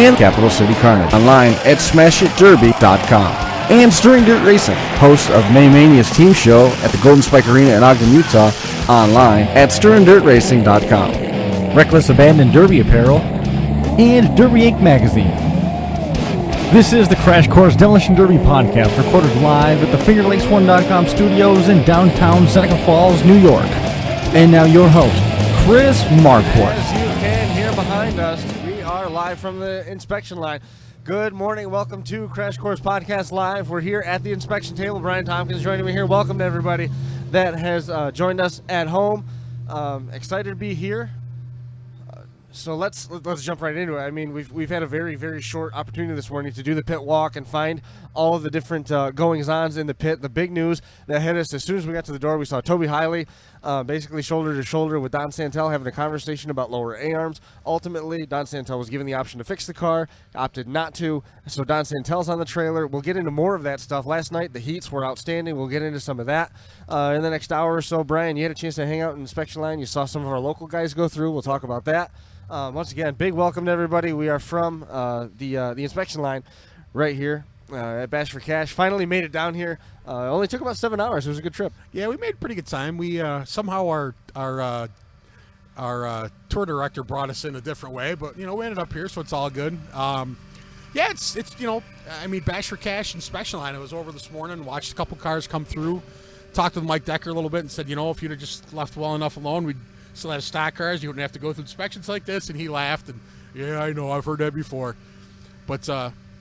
and Capital City Carnage. Online at smashitderby.com. And Stirring Dirt Racing, host of Maymania's team show at the Golden Spike Arena in Ogden, Utah. Online at stirringdirtracing.com. Reckless Abandon Derby Apparel, and Derby Inc. Magazine. This is the Crash Course Demolition Derby podcast, recorded live at the FingerLakes1.com studios in downtown Seneca Falls, New York. And now your host, Chris Marquardt. As you can hear behind us, we are live from the inspection line. Good morning. Welcome to Crash Course Podcast Live. We're here at the inspection table. Brian Tompkins joining me here. Welcome to everybody that has joined us at home. Excited to be here. So let's jump right into it. I mean, we've had a very, very short opportunity this morning to do the pit walk and find all of the different goings-ons in the pit. The big news that hit us as soon as we got to the door, we saw Toby Hiley basically shoulder to shoulder with Don Santel having a conversation about lower A-arms. Ultimately, Don Santel was given the option to fix the car, opted not to, so Don Santel's on the trailer. We'll get into more of that stuff. Last night, the heats were outstanding. We'll get into some of that in the next hour or so. Brian, you had a chance to hang out in the inspection line. You saw some of our local guys go through. We'll talk about that. Once again, big welcome to everybody. We are from the inspection line right here at Bash for Cash. Finally made it down here. Only took about 7 hours. It was a good trip. Yeah, we made pretty good time. We somehow our tour director brought us in a different way, but we ended up here, so it's all good. Yeah, it's I mean, Bash for Cash inspection line. I was over this morning, watched a couple cars come through, talked with Mike Decker a little bit, and said, if you'd have just left well enough alone, we'd still have stock cars. You wouldn't have to go through inspections like this. And he laughed. And yeah, I know, I've heard that before. But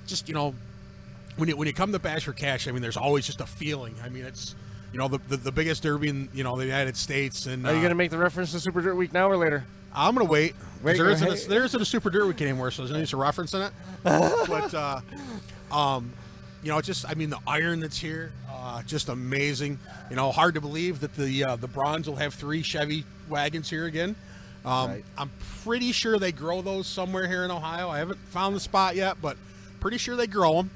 just when you come to Bash for Cash, I mean, there's always just a feeling. I mean, it's the biggest derby in the United States. And are you gonna make the reference to Super Dirt Week now or later? I'm gonna wait. There isn't a Super Dirt Week anymore, so there's no use of reference in it. But just, I mean, the iron that's here, just amazing. Hard to believe that the Bronze will have 3 Chevy wagons here again. Right. I'm pretty sure they grow those somewhere here in Ohio. I haven't found the spot yet, but pretty sure they grow them.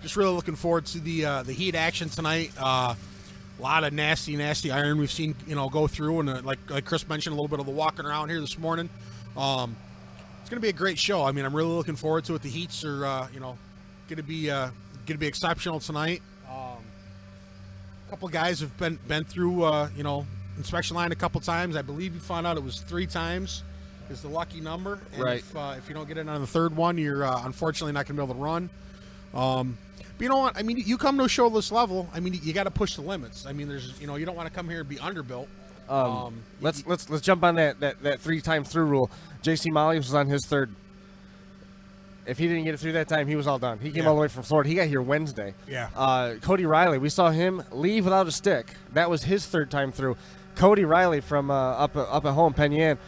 Just really looking forward to the heat action tonight. A lot of nasty iron we've seen go through, and like Chris mentioned, a little bit of the walking around here this morning. It's going to be a great show. I mean, I'm really looking forward to it. The heats are going to be exceptional tonight. A couple guys have been through inspection line a couple times. I believe you found out it was 3 times is the lucky number. And right. If you don't get in on the third one, you're unfortunately not going to be able to run. But you know what? I mean, you come to a show this level, I mean, you got to push the limits. I mean, there's you don't want to come here and be underbuilt. Let's jump on that 3 times through rule. JC Molly was on his third. If he didn't get it through that time, he was all done. He came all the way from Florida. He got here Wednesday. Yeah. Cody Riley, we saw him leave without a stick. That was his 3rd time through. Cody Riley from up at home, Penn Yan,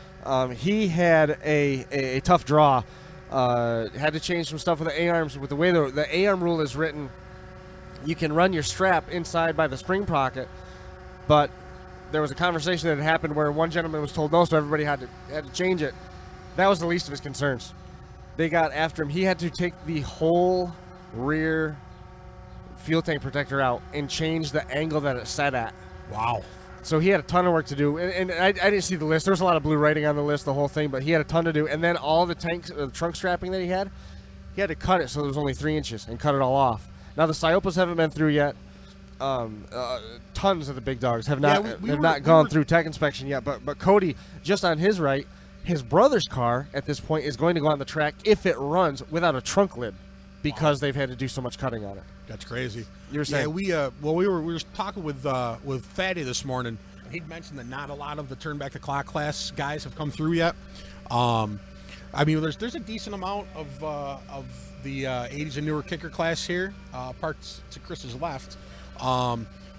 he had a tough draw. Had to change some stuff with the A-arms. With the way the A-arm rule is written, you can run your strap inside by the spring pocket, but there was a conversation that had happened where one gentleman was told no, so everybody had to change it. That was the least of his concerns. They got after him. He had to take the whole rear fuel tank protector out and change the angle that it set at. Wow. So he had a ton of work to do, and I didn't see the list. There was a lot of blue writing on the list, the whole thing, but he had a ton to do. And then all the trunk strapping that he had to cut it so there was only 3 inches and cut it all off. Now the Ciopas haven't been through yet. Tons of the big dogs have not gone through tech inspection yet. But Cody, just on his right, his brother's car at this point is going to go on the track if it runs without a trunk lid, because they've had to do so much cutting on it. That's crazy. You were saying? Yeah, we were talking with Fatty this morning. He'd mentioned that not a lot of the turn back the clock class guys have come through yet. I mean, there's a decent amount of the 80s and newer kicker class here, parked to Chris's left.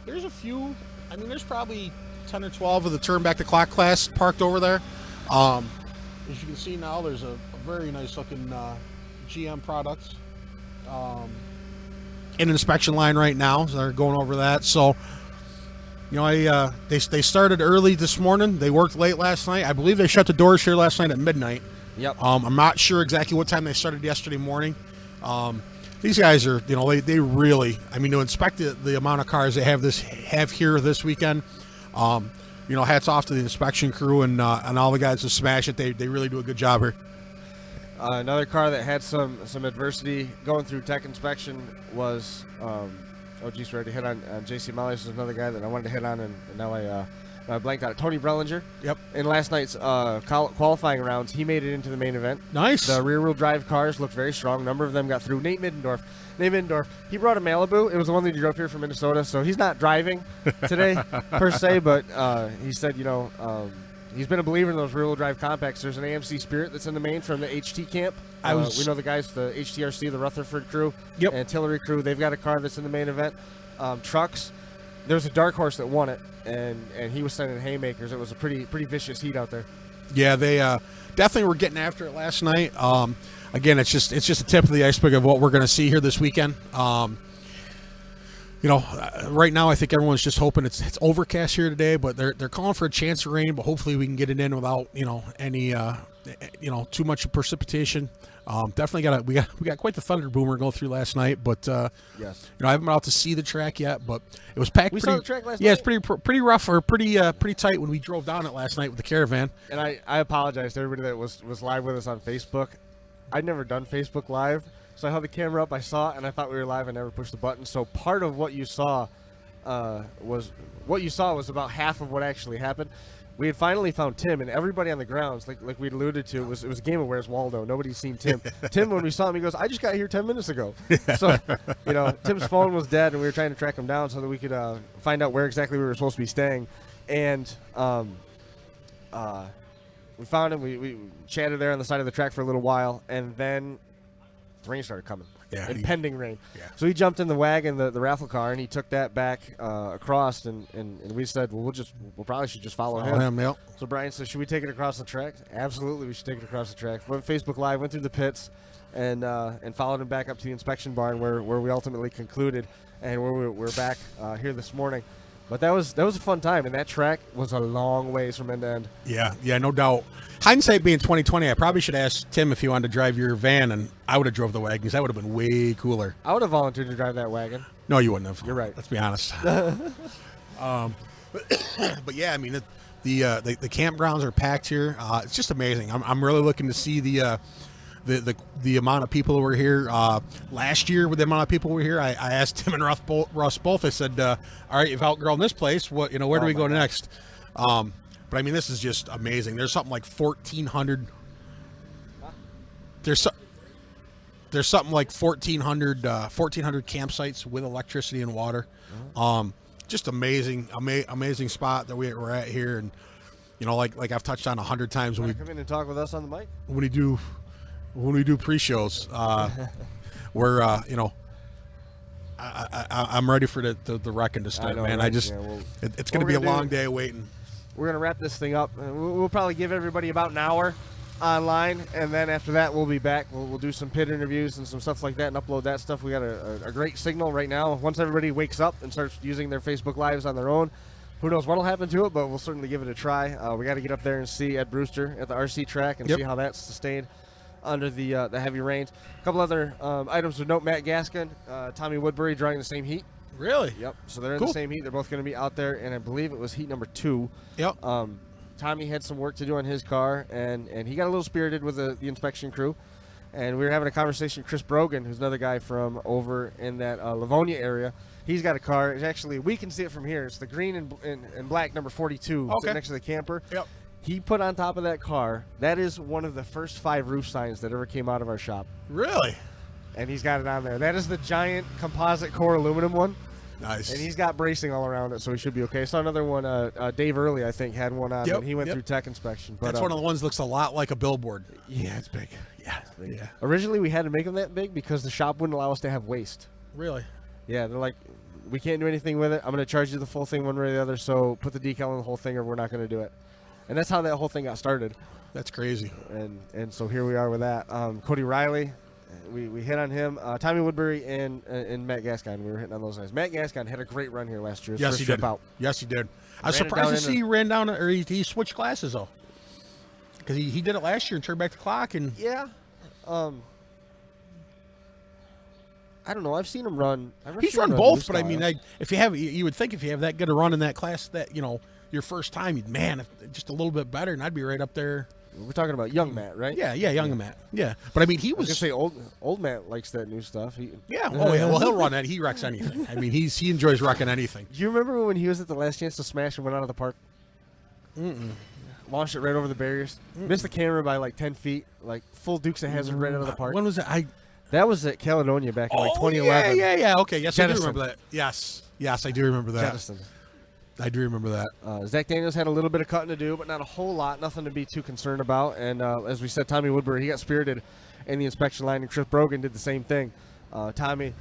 There's a few. I mean, there's probably 10 or 12 of the turn back the clock class parked over there. As you can see now, there's a very nice looking GM product in inspection line right now. So they're going over that. So, they started early this morning. They worked late last night. I believe they shut the doors here last night at midnight. Yep. I'm not sure exactly what time they started yesterday morning. These guys are, they really, I mean, to inspect the amount of cars they have here this weekend, hats off to the inspection crew and all the guys that smash it. They really do a good job here. Another car that had some adversity going through tech inspection was, we already hit on JC Mollies. Was another guy that I wanted to hit on, and now I blanked out. Tony Bellinger. Yep. In last night's qualifying rounds, he made it into the main event. Nice. The rear-wheel drive cars looked very strong. A number of them got through. Nate Middendorf, he brought a Malibu. It was the one that he drove here from Minnesota, so he's not driving today per se, but he said, he's been a believer in those rear-wheel drive compacts. There's an AMC Spirit that's in the main from the HT camp. We know the guys, the HTRC, the Rutherford crew, and Tillery crew. They've got a car that's in the main event. Trucks. There was a dark horse that won it, and he was sending haymakers. It was a pretty vicious heat out there. Yeah, they definitely were getting after it last night. Again, it's just a tip of the iceberg of what we're going to see here this weekend. Right now I think everyone's just hoping it's overcast here today, but they're calling for a chance of rain, but hopefully we can get it in without any too much precipitation. Definitely we got quite the thunder boomer going through last night, but yes, I haven't been out to see the track yet, but it was packed. We saw the track last night. Yeah, it's pretty rough or pretty tight when we drove down it last night with the caravan. And I apologize to everybody that was live with us on Facebook. I'd never done Facebook Live, so I held the camera up. I saw it, and I thought we were live. I never pushed the button. So part of what you saw was about half of what actually happened. We had finally found Tim, and everybody on the grounds, like we'd alluded to, it was a game of Where's Waldo. Nobody's seen Tim. Tim, when we saw him, he goes, "I just got here 10 minutes ago." So, Tim's phone was dead, and we were trying to track him down so that we could find out where exactly we were supposed to be staying. And we found him. We chatted there on the side of the track for a little while, and then the rain started coming. Yeah, impending rain. Yeah. So he jumped in the wagon, the raffle car, and he took that back across, and we said, well, we'll probably should just follow him. Yep. So Brian said, should we take it across the track? Absolutely, we should take it across the track. Went Facebook Live, went through the pits, and followed him back up to the inspection barn where we ultimately concluded, and where we're back here this morning. But that was a fun time, and that track was a long ways from end to end. Yeah, no doubt. Hindsight being 2020, I probably should ask Tim if he wanted to drive your van, and I would have drove the wagon because that would have been way cooler. I would have volunteered to drive that wagon. No, you wouldn't have. You're right. Let's be honest. But yeah, I mean, the campgrounds are packed here. It's just amazing. I'm really looking to see the amount of people who were here last year. With the amount of people who were here, I asked Tim and Russ both. I said, "All right, you've outgrown this place. Where do we go next?" But I mean, this is just amazing. There's something like 1,400. There's something like 1,400 campsites with electricity and water. Just amazing spot that we're at here, and like I've touched on 100 times when we come in and talk with us on the mic. When we do pre-shows, we're I'm ready for the wrecking to start, man. Right? It's going to be a long day waiting. We're going to wrap this thing up. We'll probably give everybody about an hour online, and then after that we'll be back. We'll do some pit interviews and some stuff like that and upload that stuff. We got a great signal right now. Once everybody wakes up and starts using their Facebook Lives on their own, who knows what'll happen to it, but we'll certainly give it a try. We got to get up there and see Ed Brewster at the RC track and see how that's sustained under the heavy rains. A couple other items of note: Matt Gaskin, Tommy Woodbury drawing the same heat. Really? Yep. So they're in the same heat. They're both going to be out there, and I believe it was heat number 2. Yep. Tommy had some work to do on his car, and he got a little spirited with the inspection crew. And we were having a conversation with Chris Brogan, who's another guy from over in that Livonia area. He's got a car. It's actually, we can see it from here. It's the green and black number 42 sitting next to the camper. Yep. He put on top of that car, that is one of the first 5 roof signs that ever came out of our shop. Really? And he's got it on there. That is the giant composite core aluminum one. Nice. And he's got bracing all around it, so he should be okay. Saw another one, Dave Early, I think, had one on when he went through tech inspection. But, that's one of the ones that looks a lot like a billboard. Yeah, it's big. Yeah, it's big. Yeah. Originally, we had to make them that big because the shop wouldn't allow us to have waste. Really? Yeah, they're like, we can't do anything with it. I'm going to charge you the full thing one way or the other, so put the decal on the whole thing or we're not going to do it. And that's how that whole thing got started. That's crazy. And so here we are with that. Cody Riley, we hit on him. Tommy Woodbury and Matt Gaskin, we were hitting on those guys. Matt Gaskin had a great run here last year. Yes, he did. Yes, he did. I was surprised to see he ran down, or he switched classes, though. Because he did it last year and turned back the clock. And yeah. I don't know. I've seen him run. He's run both, but I mean, you would think if you have that good a run in that class, that your first time, just a little bit better, and I'd be right up there. We're talking about young Matt, right? Yeah, young Matt. Yeah, but I mean, he I was was. gonna say old Matt likes that new stuff. Yeah. Oh yeah. Well, he'll run it. He wrecks anything. I mean, he enjoys wrecking anything. Do you remember when he was at the Last Chance to Smash and went out of the park? Launched it right over the barriers. Missed the camera by like 10 feet. Like full Dukes of Hazzard right out of the park. When was it? That was at Caledonia back in like 2011. Yeah. Okay. Yes, Jettison. I do remember that. Yes, I do remember that. Jettison. I do remember that. Zach Daniels had a little bit of cutting to do, but not a whole lot. Nothing to be too concerned about. And as we said, Tommy Woodbury, he got spirited in the inspection line, and Chris Brogan did the same thing. Tommy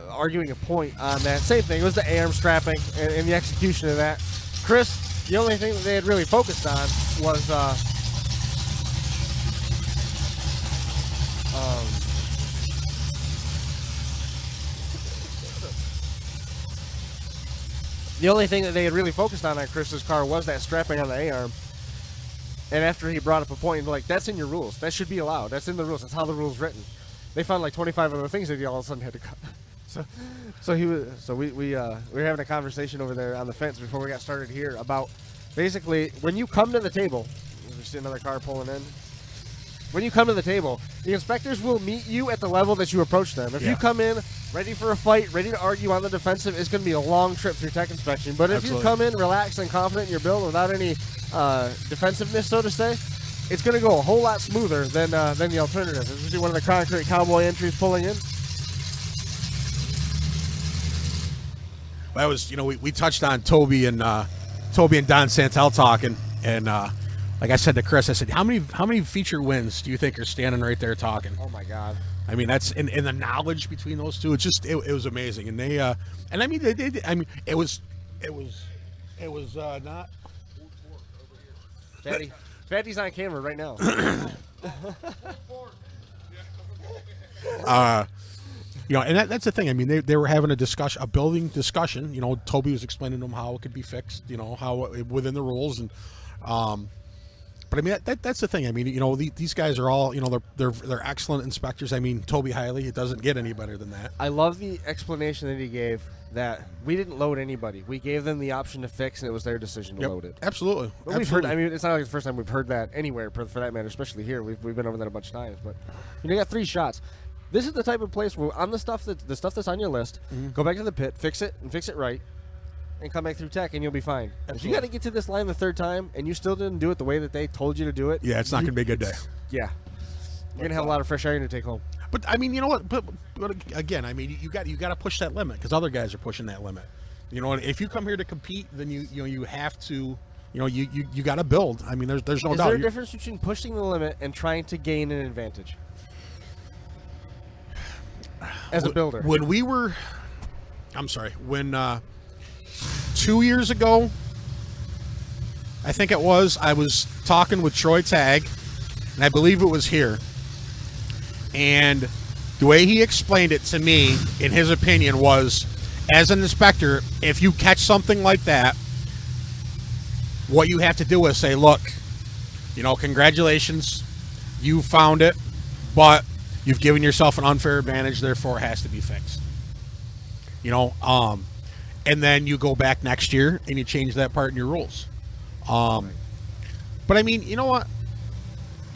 arguing a point on that. Same thing. It was the A-arm strapping and the execution of that. Chris, the only thing that they had really focused on was the only thing that they had really focused on Chris's car was that strapping on the A-arm. And after he brought up a point, like, that's in your rules. That should be allowed. That's in the rules. That's how the rule's written. They found like 25 other things that he all of a sudden had to cut. We were having a conversation over there on the fence before we got started here about basically when you come to the table. There's another car pulling in. When you come to the table, the inspectors will meet you at the level that you approach them. If you come in ready for a fight, ready to argue on the defensive, it's going to be a long trip through tech inspection. But if you come in relaxed and confident in your build without any defensiveness, so to say, it's going to go a whole lot smoother than the alternative. This is one of the concrete cowboy entries pulling in. That was, we touched on Toby and Don Santel talking, and like I said to Chris, I said, how many feature wins do you think are standing right there talking? Oh my God! I mean, that's in the knowledge between those two. It's just it was amazing, and they and I mean they I mean it was not. Fatty's on camera right now. And that's the thing. I mean, they were having a building discussion. Toby was explaining to them how it could be fixed. How within the rules, and but I mean that's the thing. I mean, these guys are all they're excellent inspectors. I mean, Toby Hiley, it doesn't get any better than that. I love the explanation that he gave. That we didn't load anybody. We gave them the option to fix, and it was their decision to load it. Absolutely. But we've heard. I mean, it's not like the first time we've heard that anywhere, for that matter. Especially here, we've been over that a bunch of times. But you got 3 shots. This is the type of place where on the stuff that's on your list, go back to the pit, fix it, and fix it right, and come back through tech, and you'll be fine. If you got to get to this line the 3rd time, and you still didn't do it the way that they told you to do it, it's not going to be a good day. Yeah, you're gonna have a lot of fresh iron to take home. But I mean, you know what? But again, I mean, you got to push that limit because other guys are pushing that limit. If you come here to compete, then you have to. You got to build. I mean, there's no doubt. Is there a difference between pushing the limit and trying to gain an advantage? As a builder. When 2 years ago, I think it was, I was talking with Troy Tagg, and I believe it was here. And the way he explained it to me, in his opinion, was, as an inspector, if you catch something like that, what you have to do is say, look, congratulations, you found it, but you've given yourself an unfair advantage, therefore it has to be fixed. And then you go back next year and you change that part in your rules. But I mean, you know what?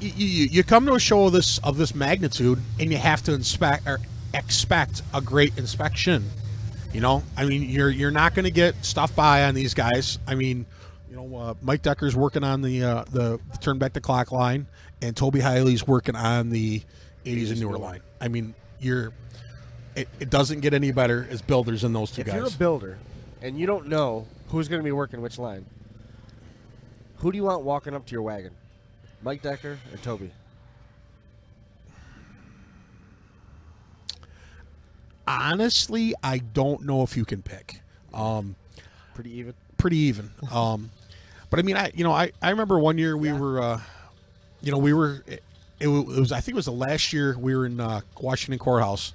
You come to a show of this magnitude and you have to expect a great inspection. I mean, you're not going to get stuff by on these guys. I mean, Mike Decker's working on the turn back the clock line, and Toby Hiley's working on the 80s and newer line. I mean, it doesn't get any better as builders than those two guys. If you're a builder and you don't know who's going to be working which line, who do you want walking up to your wagon? Mike Decker or Toby? Honestly, I don't know if you can pick. Pretty even. Pretty even. But I mean, I remember one year we were. It was, I think it was the last year we were in Washington Courthouse,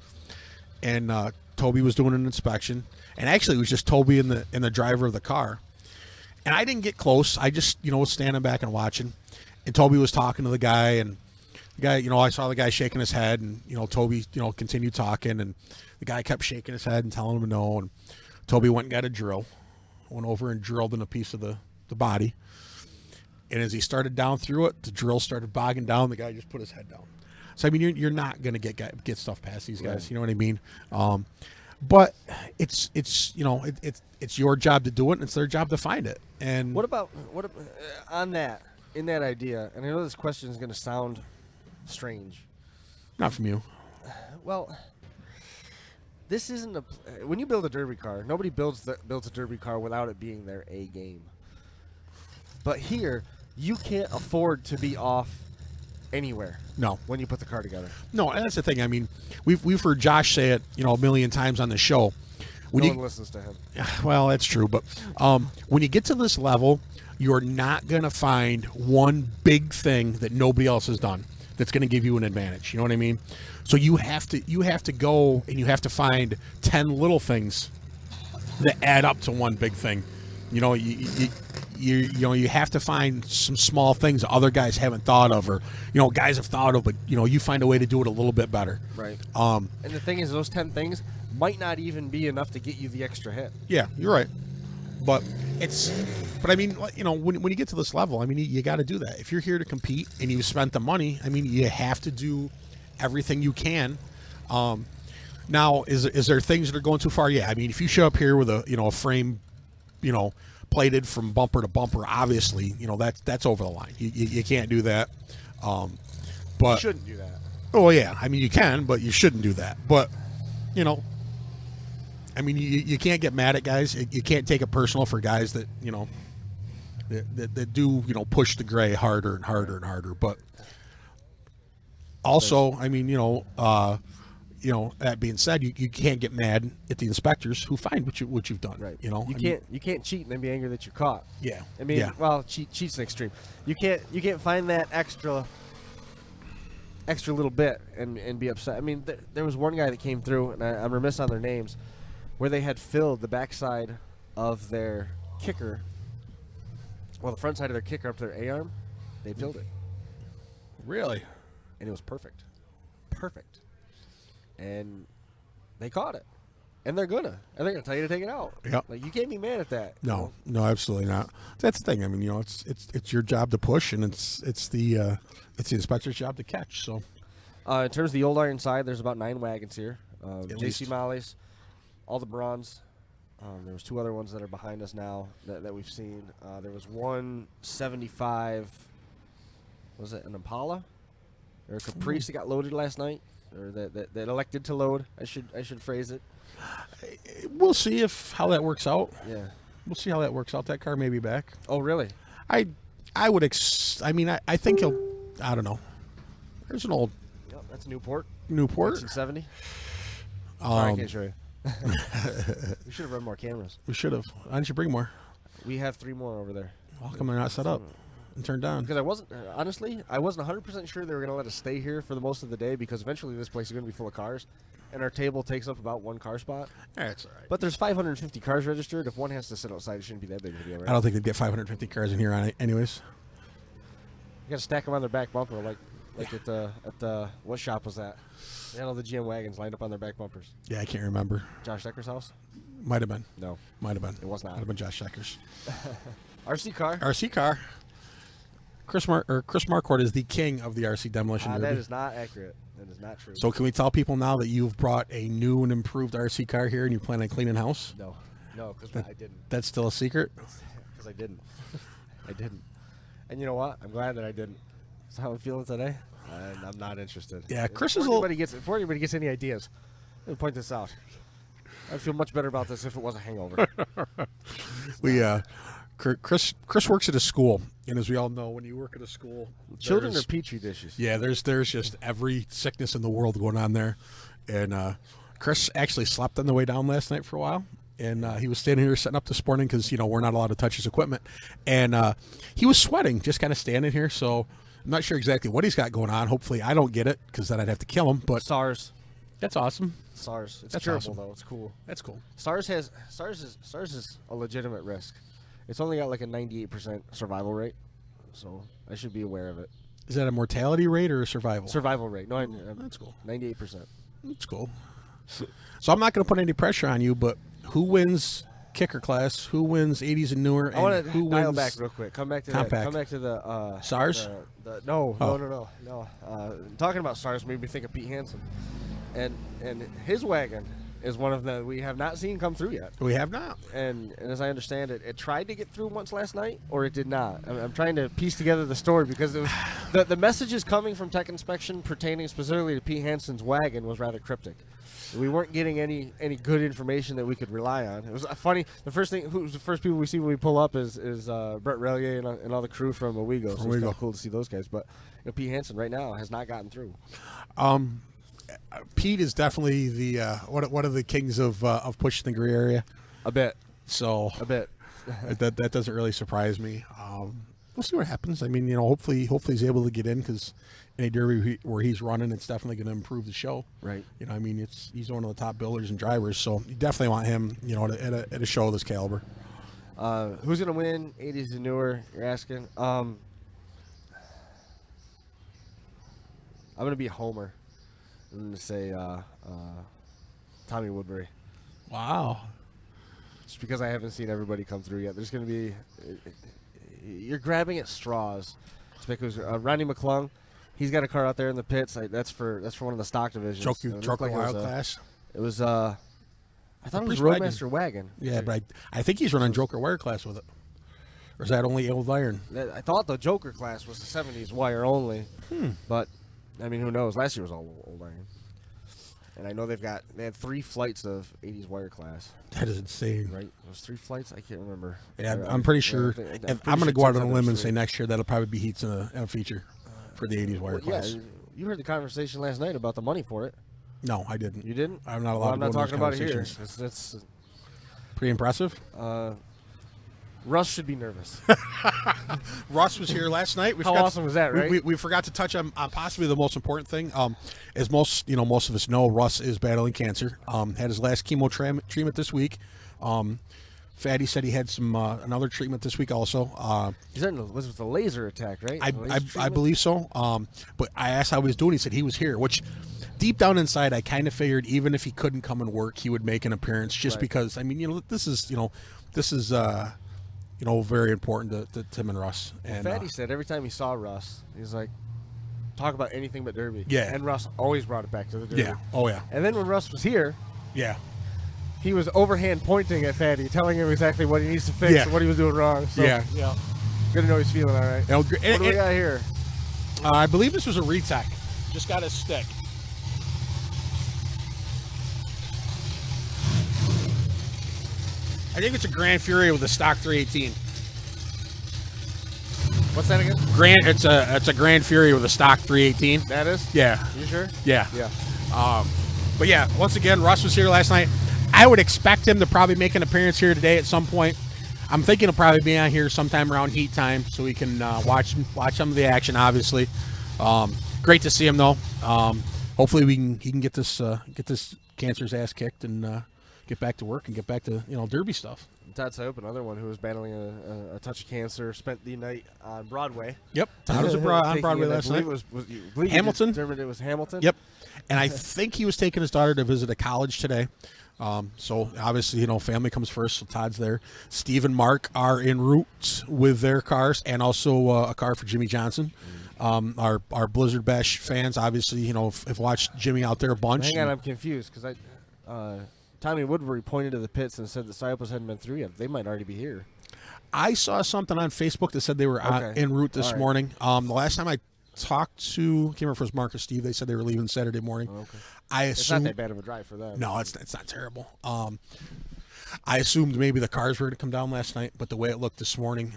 and Toby was doing an inspection, and actually it was just Toby and the driver of the car, and I didn't get close. I just was standing back and watching, and Toby was talking to the guy, and the guy, I saw the guy shaking his head, and Toby continued talking, and the guy kept shaking his head and telling him no, and Toby went and got a drill, went over and drilled in a piece of the body. And as he started down through it, the drill started bogging down. The guy just put his head down. So I mean, you're not going to get stuff past these guys. Right. You know what I mean? But it's your job to do it, and it's their job to find it. And What about on that, in that idea? And I know this question is going to sound strange. not from you. Well, this isn't when you build a derby car, nobody builds a derby car without it being their A game. But here, you can't afford to be off anywhere. No. When you put the car together. No, and that's the thing. I mean, we've heard Josh say it, a million times on the show. When No one listens to him. Well, that's true, but when you get to this level, you're not going to find one big thing that nobody else has done that's going to give you an advantage. You know what I mean? So you have to go and you have to find 10 little things that add up to one big thing. You have to find some small things that other guys haven't thought of, or guys have thought of, but you find a way to do it a little bit better. Right. And the thing is, those 10 things might not even be enough to get you the extra hit. Yeah, you're right. But I mean, when you get to this level, I mean, you got to do that. If you're here to compete and you've spent the money, I mean, you have to do everything you can. Now, is there things that are going too far? Yeah. I mean, if you show up here with a frame, plated from bumper to bumper, obviously, that's over the line. You can't do that. But You shouldn't do that. Oh yeah, I mean, you can, but you shouldn't do that. But I mean, you can't get mad at guys. You can't take it personal for guys that that do push the gray harder and harder and harder. But also, I mean, that being said, you can't get mad at the inspectors who find what you've done. Right. You You can't cheat and then be angry that you're caught. Yeah. I mean, yeah. well, cheat's an extreme. You can't find that extra little bit and be upset. I mean, there was one guy that came through, and I'm remiss on their names, where they had filled the backside of their kicker, well, the front side of their kicker up to their A-arm. They filled it, Really? and it was perfect. Perfect. And they caught it. And they're gonna tell you to take it out. Yep. Like, you can't be mad at that. No, absolutely not. That's the thing. I mean, it's your job to push, and it's the inspector's job to catch. So, in terms of the old iron side, there's about 9 wagons here. At JC least. Molly's, all the bronze. There was 2 other ones that are behind us now that we've seen. There was 175. Was it an Impala or a Caprice that got loaded last night, or that elected to load? I should phrase it. we'll see how that works out. Yeah. We'll see how that works out. That car may be back. Oh, really? I would. I think he'll. I don't know. There's an old Yep, that's Newport. 1970. 1970. Sorry, I can't show you. We should have run more cameras. We should have. Why didn't you bring more? We have 3 more over there. How come they're not set up and turned down? Because I wasn't 100% sure they were going to let us stay here for the most of the day, because eventually this place is going to be full of cars, and our table takes up about 1 car spot. That's all right. But there's 550 cars registered. If one has to sit outside, it shouldn't be that big of a deal, right? I don't think they'd get 550 cars in here on it anyways. You got to stack them on their back bumper, like at the what shop was that? They had all the GM wagons lined up on their back bumpers. Yeah, I can't remember. Josh Decker's house? Might have been. No, Might have been. it was not. Might have been Josh Shecker's. RC car? RC car. Chris Marquardt is the king of the RC demolition derby. That is not accurate. That is not true. So can we tell people now that you've brought a new and improved RC car here and you plan on cleaning house? No, because I didn't. That's still a secret? Because I didn't. I didn't. And you know what? I'm glad that I didn't. That's how I'm feeling today. And I'm not interested. Yeah, Chris is Before anybody gets any ideas, let me point this out. I'd feel much better about this if it was a hangover. Chris works at a school, and as we all know, when you work at a school, Children are there's- petri dishes. Yeah, there's just every sickness in the world going on there. And Chris actually slept on the way down last night for a while. And he was standing here setting up this morning because, we're not allowed to touch his equipment. And he was sweating, just kind of standing here. So I'm not sure exactly what he's got going on. Hopefully I don't get it, because then I'd have to kill him. But SARS. that's awesome. SARS. It's That's curable, awesome. though. It's cool. That's cool. SARS is a legitimate risk. It's only got like a 98% survival rate, so I should be aware of it. Is that a mortality rate or a survival? Survival rate. No, That's cool. 98%. That's cool. So I'm not going to put any pressure on you, but who wins kicker class. Who wins 80s and newer? I want And to who dial wins back real quick. Come back to compact? that. Come back to the SARS? No. Oh. Talking about SARS made me think of Pete Hansen, and his wagon is one of the we have not seen come through yet. We have not. And as I understand it, it tried to get through once last night, or it did not. I'm trying to piece together the story because it was the messages coming from Tech Inspection pertaining specifically to Pete Hansen's wagon was rather cryptic. We weren't getting any good information that we could rely on. It was funny. The first people we see when we pull up is Brett Relier and all the crew from Owego. So it's kind of cool to see those guys. But Pete Hansen right now has not gotten through. Pete is definitely the one of the kings of pushing the gray area. A bit. So A bit. that doesn't really surprise me. We'll see what happens. I mean, hopefully he's able to get in because any derby where he's running, it's definitely going to improve the show. Right. I mean, he's one of the top builders and drivers, so you definitely want him, at a show of this caliber. Who's going to win 80s and newer, you're asking? I'm going to be a homer. I'm going to say Tommy Woodbury. Wow. Just because I haven't seen everybody come through yet. There's going to be you're grabbing at straws. It's because Ronnie McClung, he's got a car out there in the pits. That's for one of the stock divisions. Joker Wild class. It was I thought it was Roadmaster wagon. Yeah, but I think he's running Joker Wire class with it. Or is that only old iron? I thought the Joker class was the 70s wire only. But I mean, who knows? Last year was all old iron. And I know they had 3 flights of 80s wire class. That is insane. Right? It was 3 flights? I can't remember. Yeah, I'm pretty sure. I'm going to go out on a limb and say next year that'll probably be heats in a feature for the 80s wire class. Yeah, you heard the conversation last night about the money for it. No, I didn't. You didn't? I'm not allowed to go I'm not talking about it here. conversations. It's Pretty impressive. Russ should be nervous. Russ was here last night. How awesome was that, right? We forgot to touch on possibly the most important thing. As most of us know, Russ is battling cancer. Had his last chemo treatment this week. Fatty said he had some another treatment this week also. Was it the laser attack, right? I believe so. But I asked how he was doing. He said he was here, which deep down inside I kind of figured even if he couldn't come and work, he would make an appearance just because. I mean, this is very important to Tim and Russ. And Fatty said every time he saw Russ, he's like, talk about anything but Derby. Yeah. And Russ always brought it back to the Derby. Yeah. Oh, yeah. And then when Russ was here, Yeah. he was overhand pointing at Fatty, telling him exactly what he needs to fix and what he was doing wrong. So, Yeah. good to know he's feeling all right. What do we got here? I believe this was a retech. Just got a stick. I think it's a Grand Fury with a stock 318. What's that again? It's a Grand Fury with a stock 318. That is? Yeah. You sure? Yeah. Yeah. But yeah, once again, Russ was here last night. I would expect him to probably make an appearance here today at some point. I'm thinking he'll probably be on here sometime around heat time so we can watch some of the action. Obviously, great to see him though. Hopefully he can get this cancer's ass kicked and get back to work and get back to Derby stuff. Todd Soap, another one who was battling a touch of cancer, spent the night on Broadway. Yep, Todd was on Broadway last night. Hamilton. Determined it was Hamilton. Yep, and I think he was taking his daughter to visit a college today. So obviously, family comes first. So Todd's there. Steve and Mark are en route with their cars, and also a car for Jimmy Johnson. Our Blizzard Bash fans, obviously, have watched Jimmy out there a bunch. Hang on, I'm confused because Tommy Woodbury pointed to the pits and said the Cycles hadn't been through yet. They might already be here. I saw something on Facebook that said they were en route this morning. The last time I talked to, can't remember if it was Mark or Steve, they said they were leaving Saturday morning. Oh, okay. I assume it's not that bad of a drive for them. No, it's not terrible. I assumed maybe the cars were going to come down last night, but the way it looked this morning,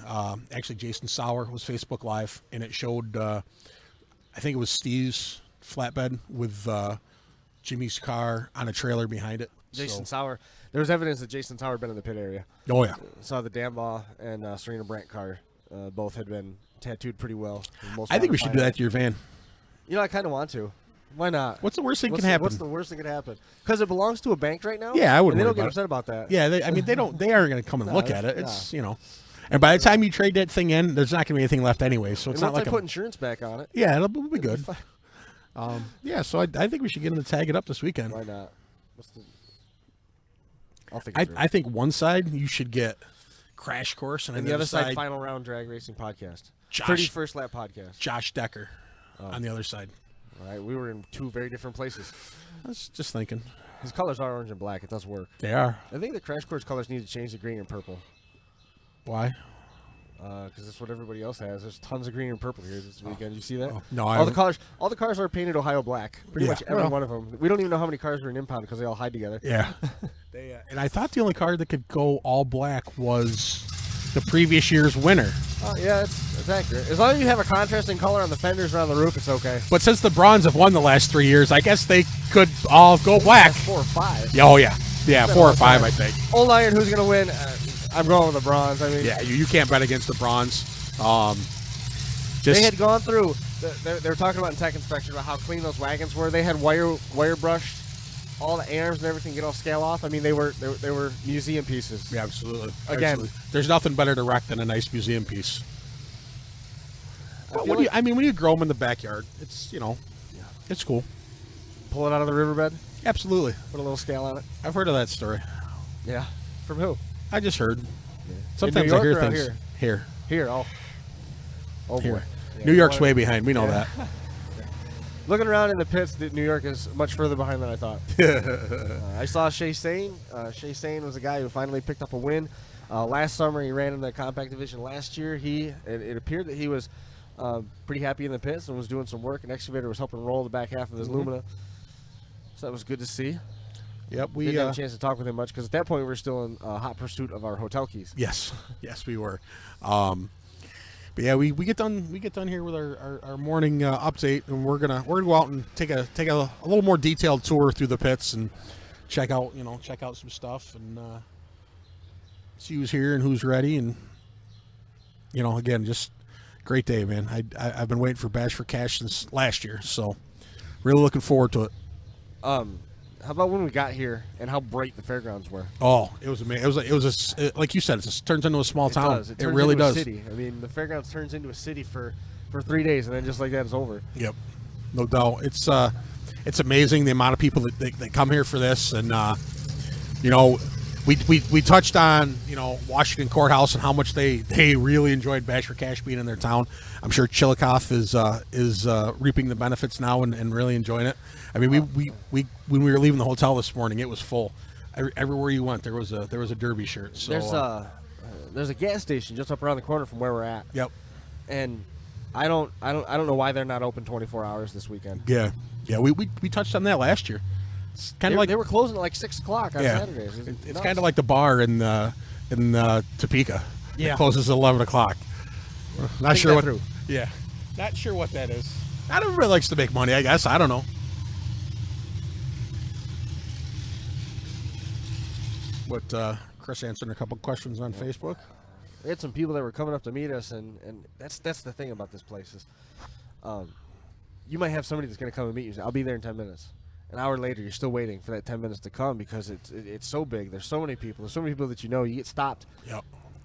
actually Jason Sauer was Facebook Live, and it showed, I think it was Steve's flatbed with Jimmy's car on a trailer behind it. Jason Sauer. There was evidence that Jason Sauer had been in the pit area. Oh, yeah. Saw the Dambaugh and Serena Brandt car. Both had been tattooed pretty well. I think we should do that to your van. I kind of want to. Why not? What's the worst thing can happen? What's the worst thing can happen? Because it belongs to a bank right now. Yeah, I wouldn't. And they don't get upset about that. Yeah, they aren't going to come and look at it. It's and by the time you trade that thing in, there's not going to be anything left anyway. So it's not like I put insurance back on it. Yeah, it'll be good. So I think we should get him to tag it up this weekend. Why not? I'll think it through. I think one side you should get Crash Course, and the other side, Final Round Drag Racing Podcast. 31st Lap Podcast. Josh Decker on the other side. All right, we were in two very different places. I was just thinking. His colors are orange and black. It does work. They are. I think the Crash Course colors need to change to green and purple. Why? Because that's what everybody else has. There's tons of green and purple here this weekend. You see that? Oh, no, all the cars are painted Ohio black. Pretty much every well. one of them. We don't even know how many cars are in impound because they all hide together. Yeah. And I thought the only car that could go all black was the previous year's winner. Oh, yeah, it's accurate. As long as you have a contrasting color on the fenders and on the roof, it's okay. But since the Bronze have won the last 3 years, I guess they could all go black. That's 4 or 5. Oh, yeah. Yeah, 4 or 5, I think. Old Iron, who's going to win? I'm going with the Bronze. I mean, yeah, you can't bet against the Bronze. They had gone through. They were talking about in tech inspection about how clean those wagons were. They had wire brushed all the arms and everything, get all scale off. I mean, they were museum pieces. Yeah, absolutely. Again, absolutely. There's nothing better to wreck than a nice museum piece. When you grow them in the backyard, it's it's cool. Pull it out of the riverbed. Absolutely. Put a little scale on it. I've heard of that story. Yeah. From who? I just heard. Yeah. Sometimes I hear things here. Here. Oh here. boy. Yeah, New York's way behind. We know that. Looking around in the pits, New York is much further behind than I thought. I saw Shea Sane. Shea Sane was a guy who finally picked up a win. Last summer, he ran in the compact division. Last year, it appeared that he was pretty happy in the pits and was doing some work. An excavator was helping roll the back half of his Lumina. So that was good to see. Yep, we didn't have a chance to talk with him much because at that point we were still in hot pursuit of our hotel keys. Yes, we were. But yeah, we get done here with our morning update, and we're gonna go out and take a little more detailed tour through the pits and check out some stuff and see who's here and who's ready, and again, just great day, man. I've been waiting for Bash for Cash since last year, so really looking forward to it. How about when we got here and how bright the fairgrounds were? Oh, it was amazing. It was like you said, it turns into a small town. It really does. A city. I mean, the fairgrounds turns into a city for 3 days, and then just like that, it's over. Yep, no doubt. It's amazing the amount of people that come here for this, and we touched on Washington Courthouse and how much they really enjoyed Bash for Cash being in their town. I'm sure Chillicothe is reaping the benefits now and really enjoying it. I mean, we when we were leaving the hotel this morning, it was full. Everywhere you went, there was a Derby shirt. So there's a gas station just up around the corner from where we're at. Yep. And I don't know why they're not open 24 hours this weekend. Yeah. We touched on that last year. It's kind of like they were closing at like 6 o'clock on Saturdays. It's kind of like the bar in Topeka. Yeah. It closes at 11 o'clock. Not sure what. Through. Yeah. Not sure what that is. Not everybody likes to make money, I guess. I don't know. But Chris answered a couple questions on Facebook. We had some people that were coming up to meet us, and that's the thing about this place is, you might have somebody that's going to come and meet you. I'll be there in 10 minutes. An hour later, you're still waiting for that 10 minutes to come because it's so big. There's so many people. There's so many people that you get stopped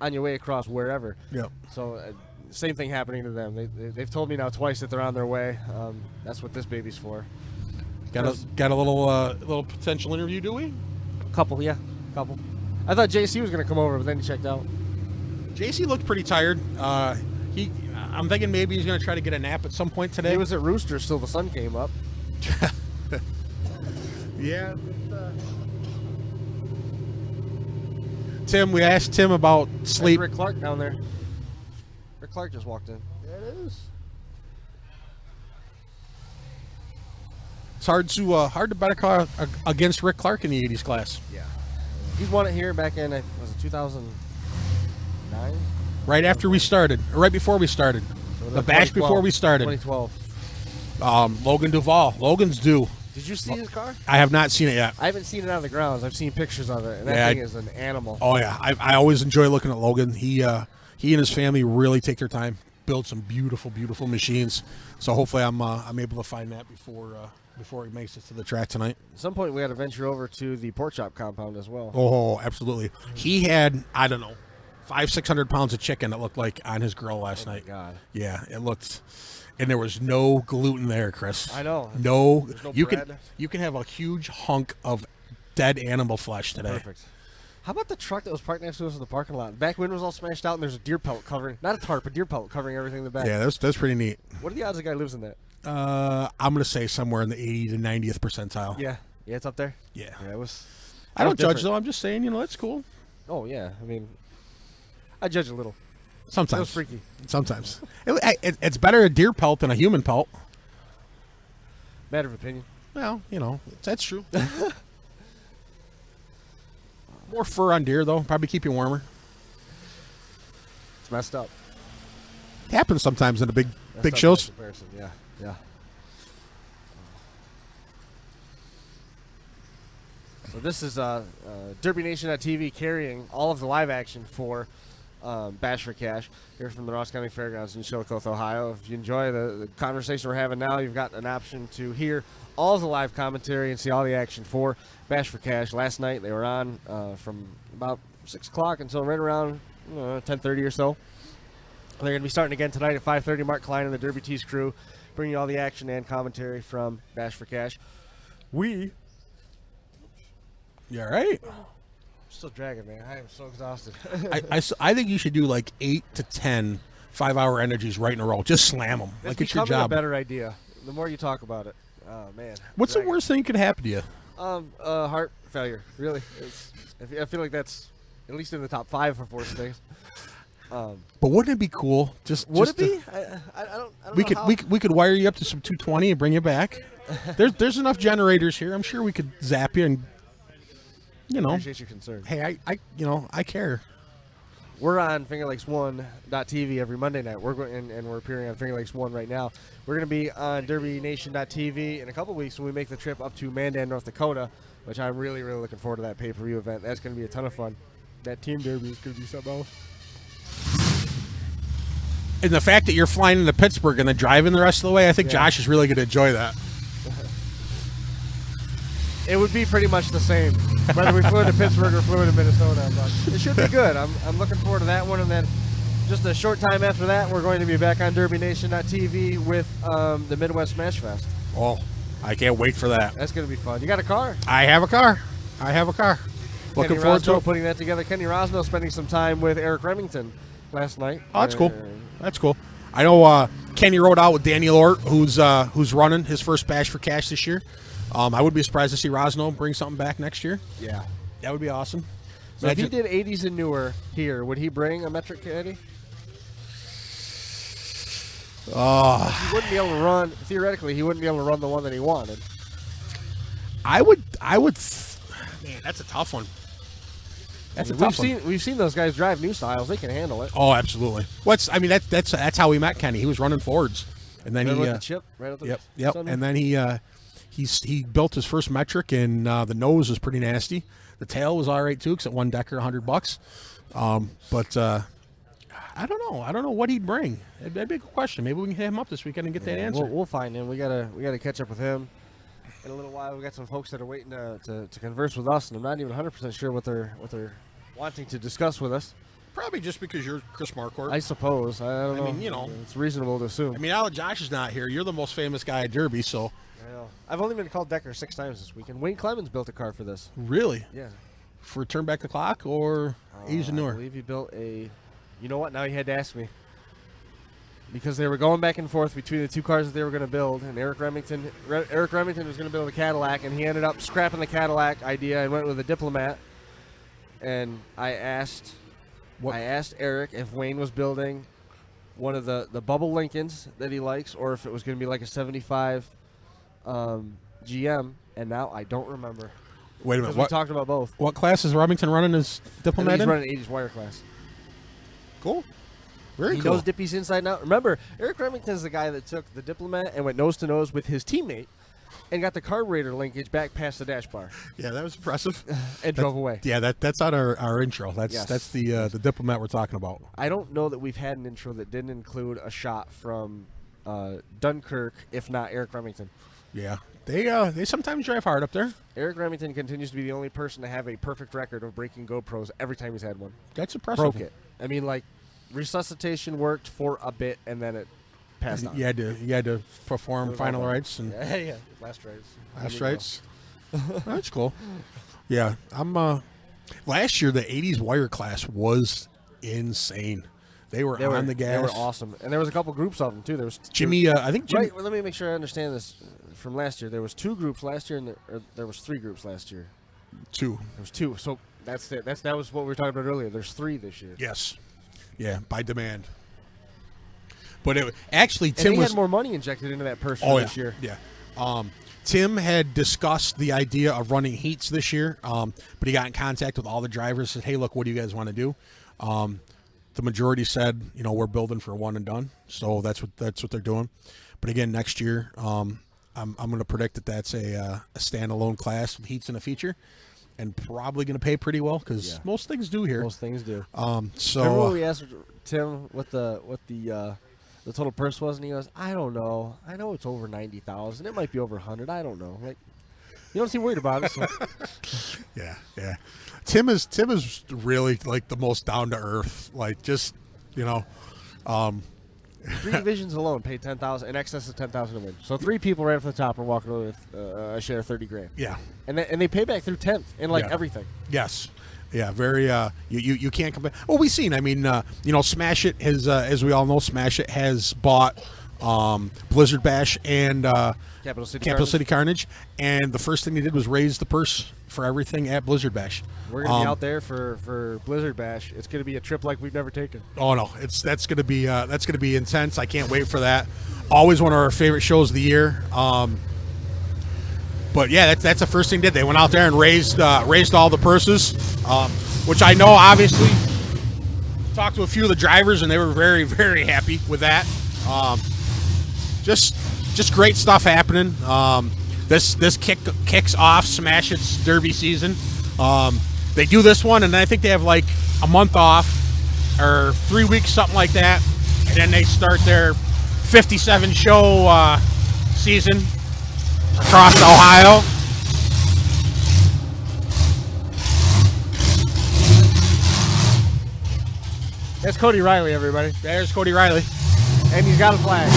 on your way across wherever. Yep. So same thing happening to them. They've told me now twice that they're on their way. That's what this baby's for. Got a little potential interview, do we? Couple. I thought JC was going to come over, but then he checked out. JC looked pretty tired. I'm thinking maybe he's going to try to get a nap at some point today. He was at Rooster till the sun came up. Yeah. Tim, we asked Tim about sleep. That's Rick Clark down there. Rick Clark just walked in. There it is. It's hard to bet a car against Rick Clark in the 80s class. Yeah. He's won it here back in, was it 2009? Right after we started, or right before we started. So the bash before we started. 2012. Logan Duvall. Logan's due. Did you see his car? I have not seen it yet. I haven't seen it out of the grounds. I've seen pictures of it, and that thing is an animal. Oh yeah, I always enjoy looking at Logan. He and his family really take their time, build some beautiful, beautiful machines. So hopefully I'm able to find that before he makes it to the track tonight. At some point we got to venture over to the pork chop compound as well. Oh, absolutely. He had 500-600 pounds of chicken. It looked like on his grill last night. God. Yeah, it looked. And there was no gluten there, Chris. I know. No, There's no you bread. can have a huge hunk of dead animal flesh today. Perfect. How about the truck that was parked next to us in the parking lot? The back window was all smashed out, and there's a deer pelt covering, not a tarp, a deer pelt covering everything in the back. Yeah, that's pretty neat. What are the odds the guy lives in that? I'm gonna say somewhere in the 80 to 90th percentile. Yeah, it's up there. Yeah. It was. I don't different. judge though. I'm just saying, that's cool. Oh yeah, I mean, I judge a little. Sometimes. It was freaky. Sometimes. It's better a deer pelt than a human pelt. Matter of opinion. Well, that's true. More fur on deer though. Probably keep you warmer. It's messed up. It happens sometimes in the big Messed up shows. by comparison. Yeah. So this is DerbyNation.tv carrying all of the live action for Bash for Cash here from the Ross County Fairgrounds in Chillicothe, Ohio. If you enjoy the conversation we're having now, you've got an option to hear all of the live commentary and see all the action for Bash for Cash. Last night they were on from about 6 o'clock until right around 10:30 or so. They're going to be starting again tonight at 5:30. Mark Klein and the Derby Tees crew bringing you all the action and commentary from Bash for Cash. You all right? I'm still dragging, man. I am so exhausted. I think you should do like 8 to 10 5-hour energies right in a row. Just slam them. It's Like it's your becoming job. a better idea the more you talk about it. Oh, man. What's the worst thing that could happen to you? Heart failure. Really. I feel like that's at least in the top 5 for worst things. But wouldn't it be cool? Would it be? I don't We know could how. we could wire you up to some 220 and bring you back. There's enough generators here. I'm sure we could zap you and Appreciate your concern. Hey, I care. We're on FingerLakes1.tv every Monday night. We're going and we're appearing on Finger Lakes 1 right now. We're going to be on DerbyNation.tv in a couple weeks when we make the trip up to Mandan, North Dakota, which I'm really, really looking forward to that pay-per-view event. That's going to be a ton of fun. That team derby is going to be something else. And the fact that you're flying into Pittsburgh and then driving the rest of the way, I think Josh is really going to enjoy that. It would be pretty much the same, whether we flew into Pittsburgh or flew into Minnesota. But it should be good. I'm looking forward to that one. And then just a short time after that, we're going to be back on DerbyNation.tv with the Midwest Smash Fest. Oh, I can't wait for that. That's going to be fun. You got a car? I have a car. Looking Kenny forward to Rosno it. putting that together. Kenny Rosno spending some time with Eric Remington last night. Oh, that's cool. That's cool. I know Kenny rode out with Daniel Ort, who's running his first Bash for Cash this year. I would be surprised to see Rosno bring something back next year. Yeah. That would be awesome. So if he did 80s and newer here, would he bring a metric caddy? He wouldn't be able to run. Theoretically, he wouldn't be able to run the one that he wanted. I would. Man, that's a tough one. We've seen those guys drive new styles. They can handle it. Oh, absolutely. That's how we met Kenny. He was running Fords, and then with the chip right at the Yep. And then he built his first metric, and the nose was pretty nasty. The tail was all right too, because it won Decker $100. But I don't know. I don't know what he'd bring. That'd be a good question. Maybe we can hit him up this weekend and get that answer. We'll find him. We gotta catch up with him in a little while. We got some folks that are waiting to converse with us, and I'm not even 100% sure what they're wanting to discuss with us. Probably just because you're Chris Marquardt. I suppose. I don't know. I mean, it's reasonable to assume. I mean, now that Josh is not here, you're the most famous guy at Derby, so. I know. I've only been called Decker 6 times this weekend. Wayne Clemens built a car for this. Really? Yeah. For Turn Back the Clock or Age of Newer? I believe he built a. You know what? Now he had to ask me. Because they were going back and forth between the two cars that they were going to build, and Eric Remington was going to build a Cadillac, and he ended up scrapping the Cadillac idea and went with a Diplomat. And I asked Eric if Wayne was building one of the bubble Lincolns that he likes, or if it was going to be like a 75 GM, and now I don't remember. Wait a minute. We talked about both. What class is Remington running his Diplomat in? He's running 80s wire class. Cool. Very He cool. knows Dippy's inside and out. Remember, Eric Remington's the guy that took the Diplomat and went nose to nose with his teammate and got the carburetor linkage back past the dash bar Yeah, that was impressive. and drove away. Yeah, that's on our intro. That's Yes. that's the Diplomat we're talking about. I don't know that we've had an intro that didn't include a shot from Dunkirk, if not Eric Remington. Yeah, they sometimes drive hard up there. Eric Remington continues to be the only person to have a perfect record of breaking GoPros every time he's had one. That's impressive. Broke it. I mean, like, resuscitation worked for a bit, and then it passed on. You had to perform final rites and Yeah. Last rites. last rites. That's cool. Yeah, I'm Last year, the 80s wire class was insane. They were on the gas. They were awesome. And there was a couple groups of them, too. There was Jimmy, I think Jimmy. Right, well, let me make sure I understand this from last year. There was 2 groups last year, and there was 3 groups last year. 2. There was 2. So that's it. That was what we were talking about earlier. There's 3 this year. Yes. Yeah, by demand. But actually, and Tim had more money injected into that purse this year. Yeah. Tim had discussed the idea of running heats this year, but he got in contact with all the drivers. Said, "Hey, look, what do you guys want to do?" The majority said, we're building for one and done. So that's what they're doing. But again, next year, I'm going to predict that that's a standalone class with heats and a feature, and probably going to pay pretty well because most things do here. Most things do. So remember when we asked Tim what the total purse was, and he goes, "I don't know. I know it's over 90,000. It might be over 100. I don't know." Like, you don't seem worried about it. So. Yeah. Tim is really like the most down to earth. Like just 3 divisions alone pay 10,000 in excess of 10,000 to win. So 3 people right off the top are walking away with a share of 30 grand. Yeah, and they pay back through 10th in everything. Yes. Yeah, very. You can't compare. Well, we've seen. I mean, Smash It has, as we all know, Smash It has bought Blizzard Bash and Capital City Carnage, and the first thing they did was raise the purse for everything at Blizzard Bash. We're gonna be out there for Blizzard Bash. It's gonna be a trip like we've never taken. Oh no, that's gonna be intense. I can't wait for that. Always one of our favorite shows of the year. But yeah, that's the first thing they did. They went out there and raised all the purses, which I know obviously talked to a few of the drivers and they were very, very happy with that. Just great stuff happening. This kicks off Smash It's Derby season. They do this one and I think they have like a month off or 3 weeks, something like that, and then they start their 57 show season across Ohio. That's Cody Riley, everybody. There's Cody Riley. And he's got a flag.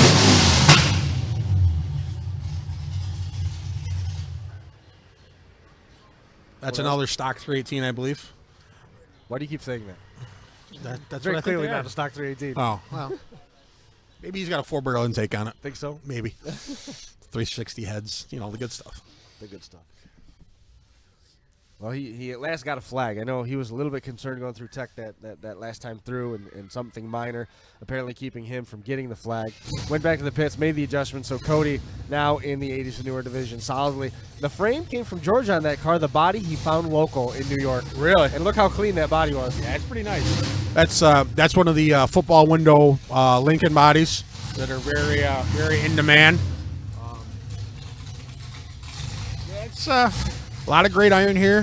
That's another stock 318, I believe. Why do you keep saying that? That's very what I think clearly they not are. a stock 318. Oh, well. Maybe he's got a 4-barrel intake on it. Think so? Maybe. 360 heads, the good stuff. The good stuff. Well, he at last got a flag. I know he was a little bit concerned going through tech that last time through and something minor apparently keeping him from getting the flag. Went back to the pits, made the adjustment, so Cody now in the 80s and newer division solidly. The frame came from Georgia on that car. The body he found local in New York. Really? And look how clean that body was. Yeah, it's pretty nice. That's one of the football window Lincoln bodies that are very very in demand. It's a lot of great iron here.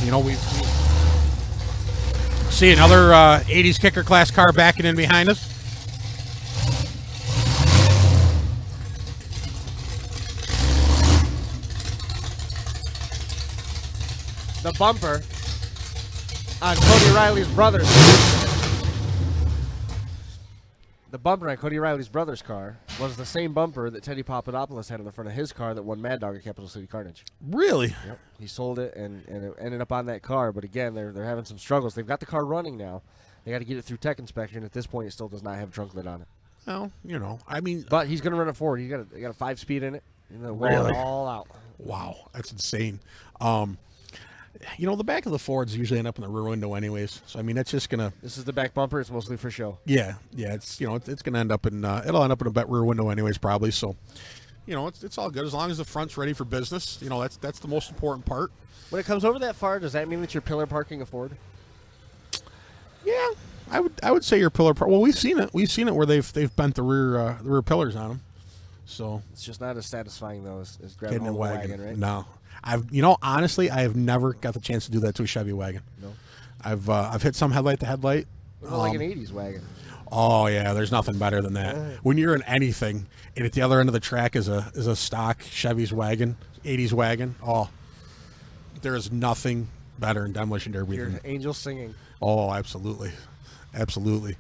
We see another 80s kicker class car backing in behind us. The bumper on Cody Riley's brother's. The bumper on Cody Riley's brother's car was the same bumper that Teddy Papadopoulos had on the front of his car that won Mad Dog at Capital City Carnage. Really? Yep. He sold it and it ended up on that car. But again, they're having some struggles. They've got the car running now. They got to get it through tech inspection. At this point, it still does not have a trunk lid on it. Well, I mean, but he's going to run it forward. He got a 5-speed in it. And they'll roll really? it all out. Wow, that's insane. The back of the Fords usually end up in the rear window anyways. So I mean, that's just gonna. This is the back bumper. It's mostly for show. Yeah. It's it's gonna end up in it'll end up in a rear window anyways probably. So, it's all good as long as the front's ready for business. That's the most important part. When it comes over that far, does that mean that you're pillar parking a Ford? Yeah, I would say your pillar. Well, we've seen it. We've seen it where they've bent the rear pillars on them. So it's just not as satisfying though as grabbing a wagon, right? No. Honestly, I have never got the chance to do that to a Chevy wagon. No. I've hit some headlight to headlight. Like an 80s wagon. Oh yeah, there's nothing better than that. When you're in anything, and at the other end of the track is a stock Chevy's wagon, 80s wagon. Oh, there is nothing better in demolition derby. You're an angel singing. Oh, absolutely, absolutely.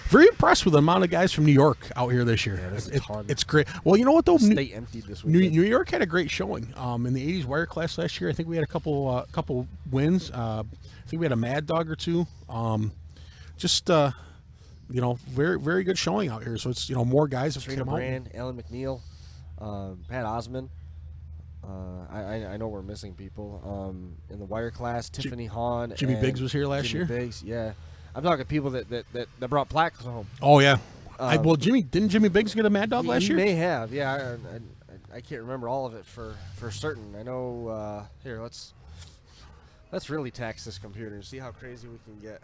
Very impressed with the amount of guys from New York out here this year. It's great. Well, you know what though? State emptied this week. New York had a great showing in the 80s wire class last year. I think we had a couple wins. I think we had a Mad Dog or two. Very very good showing out here. So it's more guys have Trina come out. Brand, Alan McNeil, Pat Osman. I know we're missing people in the wire class. Tiffany Hahn. Jimmy and Biggs was here last year. Biggs, yeah. I'm talking people that brought plaques home. Oh yeah. Didn't Jimmy Biggs get a Mad Dog last year? He may have. Yeah, I can't remember all of it for certain. I know. Here, let's really tax this computer and see how crazy we can get.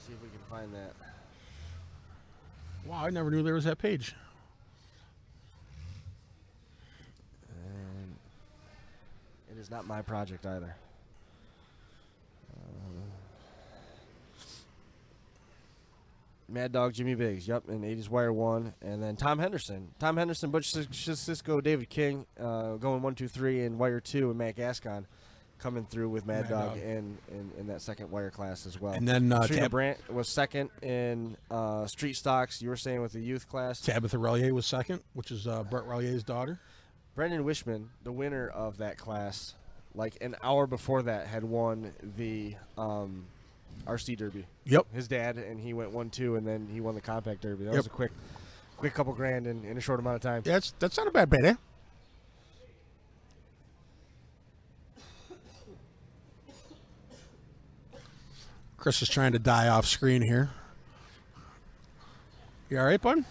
See if we can find that. Wow, I never knew there was that page. And it is not my project either. Mad Dog, Jimmy Biggs, yep, and 80s Wire 1. And then Tom Henderson, Butch Cisco, David King, going 1, 2, 3 in Wire 2, and Matt Gascon coming through with Mad Dog in that second wire class as well. And then Trina Brandt was second in Street Stocks. You were saying with the youth class. Tabitha Relier was second, which is Brett Relier's daughter. Brendan Wishman, the winner of that class, like an hour before that, had won the RC Derby. Yep. His dad, and he went 1-2, and then he won the Compact Derby. That was a quick couple grand in a short amount of time. Yeah, that's not a bad bet, eh? Chris is trying to die off screen here. You all right, bud?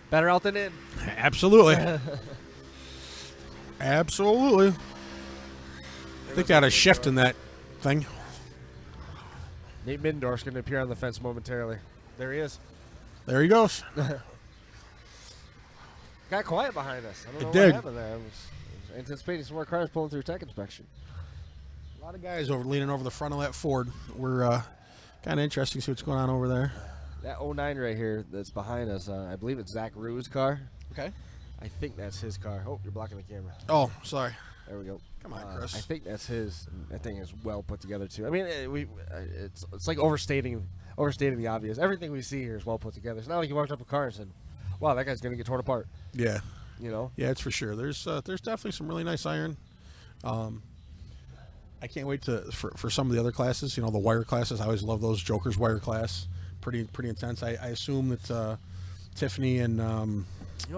Better out than in. Absolutely. Absolutely. I think got a shift in that thing. Nate Middendorf's going to appear on the fence momentarily. There he is. There he goes. Got quiet behind us. I don't know did. what happened there. I was anticipating some more cars pulling through tech inspection. A lot of guys leaning over the front of that Ford. We're kind of interesting to see what's going on over there. That 09 right here that's behind us, I believe it's Zach Rue's car. Okay. I think that's his car. Oh, you're blocking the camera. Oh, sorry. There we go. Come on, Chris. I think that's his. That thing is well put together too. I mean, it's like overstating the obvious. Everything we see here is well put together. It's not like you walked up a car and said, "Wow, that guy's gonna get torn apart." Yeah. You know. Yeah, it's for sure. There's definitely some really nice iron. I can't wait for some of the other classes. The wire classes. I always love those. Joker's wire class. Pretty intense. I assume that Tiffany and You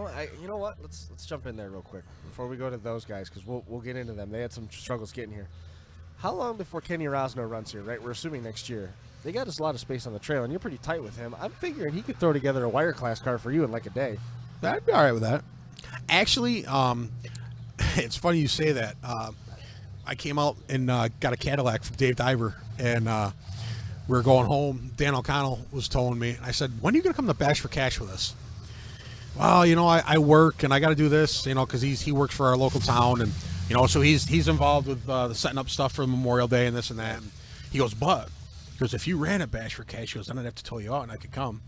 know what? Let's jump in there real quick before we go to those guys, because we'll get into them. They had some struggles getting here. How long before Kenny Rosno runs here? Right, we're assuming next year. They got us a lot of space on the trail, and you're pretty tight with him. I'm figuring he could throw together a wire class car for you in like a day. I'd be all right with that. Actually, it's funny you say that. I came out and got a Cadillac from Dave Diver, and we were going home. Dan O'Connell was telling me, I said, when are you going to come to Bash for Cash with us? Well, I work and I got to do this, because he works for our local town, and so he's involved with the setting up stuff for Memorial Day and this and that. And he goes, if you ran a Bash for Cash, he goes, then I'd have to tow you out and I could come.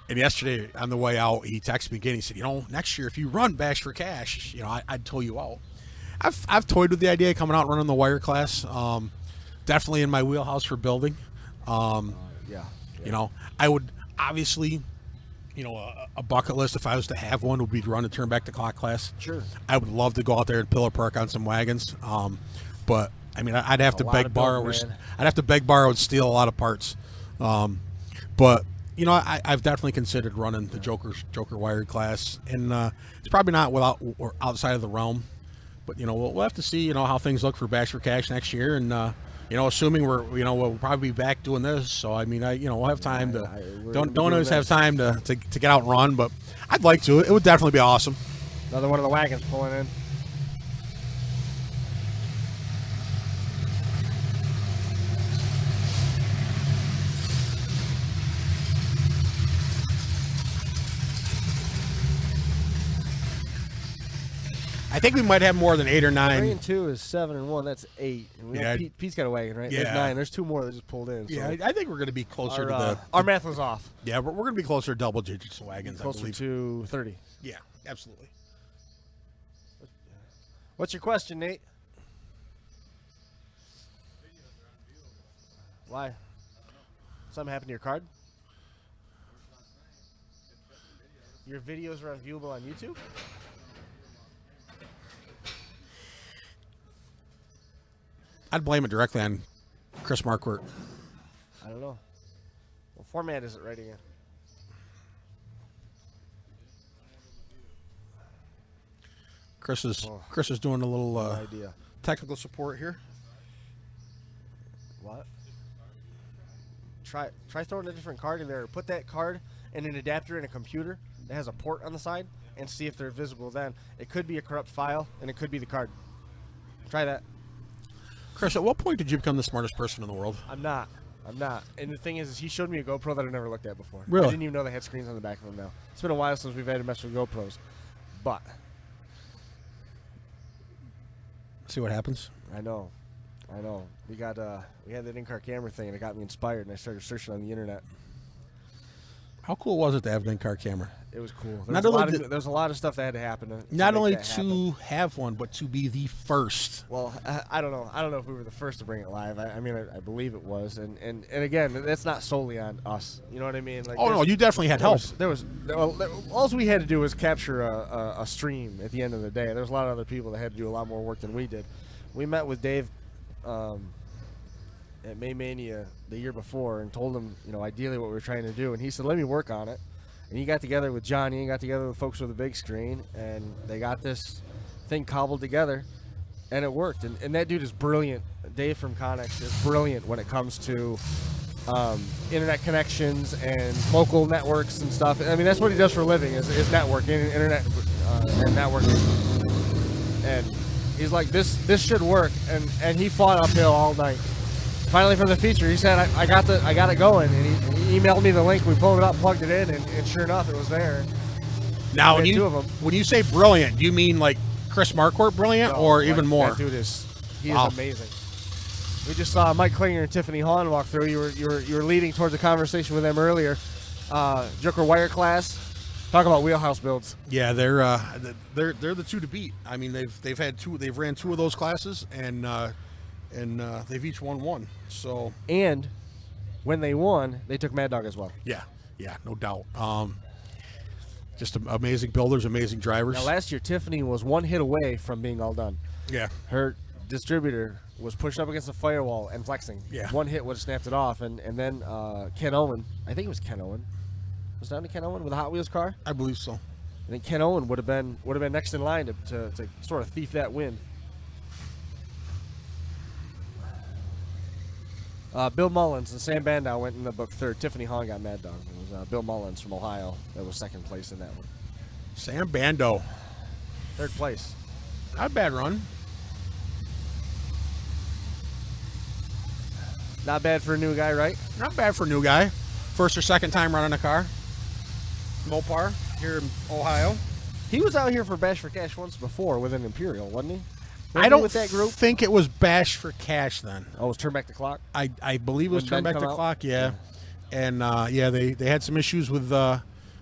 And yesterday on the way out, he texted me again. He said, next year if you run Bash for Cash, I'd tow you out. I've toyed with the idea of coming out and running the wire class. Definitely in my wheelhouse for building. I would obviously. A bucket list, if I was to have one, would be to run the turn back the clock class. Sure. I would love to go out there and pillar park on some wagons. But I mean, I'd have to beg, borrow, and steal a lot of parts. But I've definitely considered running the Joker wired class, and it's probably not without or outside of the realm. But we'll have to see how things look for Bash for Cash next year, and assuming we'll probably be back doing this. So I mean, we'll have time to don't always have time to get out and run, but I'd like to. It would definitely be awesome. Another one of the wagons pulling in. I think we might have more than 8 or 9. 3 and 2 is 7 and 1. That's 8. And we have Pete's got a wagon, right? Yeah. There's 9. There's 2 more that just pulled in. So Yeah, I think we're going to be closer to the. Our math was off. Yeah, we're going to be closer to double digits wagons. Closer I believe. to 30. Yeah, absolutely. What's your question, Nate? Why? Something happened to your card? Your videos are viewable on YouTube? I'd blame it directly on Chris Marquardt. I don't know. What format is it writing in? Chris is doing a little idea. technical support here. What? Try throwing a different card in there. Or put that card and an adapter in a computer that has a port on the side and see if they're visible then. It could be a corrupt file and it could be the card. Try that. Chris, at what point did you become the smartest person in the world? I'm not. And the thing is he showed me a GoPro that I've never looked at before. Really? I didn't even know they had screens on the back of them now. It's been a while since we've had to mess with GoPros. But See what happens? I know. We had that in-car camera thing and it got me inspired and I started searching on the internet. How cool was it to have an in-car camera? It was cool. Not There only was a lot of stuff that had to happen. Not make only that to happen. have one, but to be the first. Well, I don't know. I don't know if we were the first to bring it live. I mean, I believe it was. And again, that's not solely on us. You know what I mean? Like, Oh, no, you definitely had help. All we had to do was capture a stream at the end of the day. There's a lot of other people that had to do a lot more work than we did. We met with Dave at May Mania the year before and told him, ideally what we were trying to do. And he said, let me work on it. And he got together with Johnny and got together with folks with the big screen. And they got this thing cobbled together. And it worked. And that dude is brilliant. Dave from Connex is brilliant when it comes to internet connections and local networks and stuff. I mean, that's what he does for a living is networking, internet and networking. And he's like, this should work. And he fought uphill all night. Finally, for the feature, he said, I got it going, and he emailed me the link. We pulled it up, plugged it in, and sure enough, it was there. Now, two of them. when you say brilliant, do you mean like Chris Marquardt brilliant, or even more? That dude is amazing. We just saw Mike Klinger and Tiffany Hahn walk through. You were leading towards a conversation with them earlier. Joker Wire class. Talk about wheelhouse builds. Yeah, they're the two to beat. I mean, they've ran two of those classes, and they've each won one. So, and when they won, they took Mad Dog as well. Yeah, no doubt. Just amazing builders, amazing drivers. Now, last year, Tiffany was one hit away from being all done. Yeah. Her distributor was pushed up against the firewall and flexing. Yeah. One hit would have snapped it off, and then Ken Owen, I think it was Ken Owen. Was down to Ken Owen with a Hot Wheels car? I believe so. I think Ken Owen would have been next in line to sort of thief that win. Bill Mullins and Sam Bandow went in the book third. Tiffany Hahn got Mad Dog. It was Bill Mullins from Ohio that was second place in that one. Sam Bandow. Third place. Not a bad run. Not bad for a new guy, right? Not bad for a new guy. First or second time running a car. Mopar here in Ohio. He was out here for Bash for Cash once before with an Imperial, wasn't he? I don't with that group. think it was Bash for Cash then. Oh, it was Turn Back the Clock? I believe it was When Turn Ben Back the come out? Clock, yeah. And they had some issues with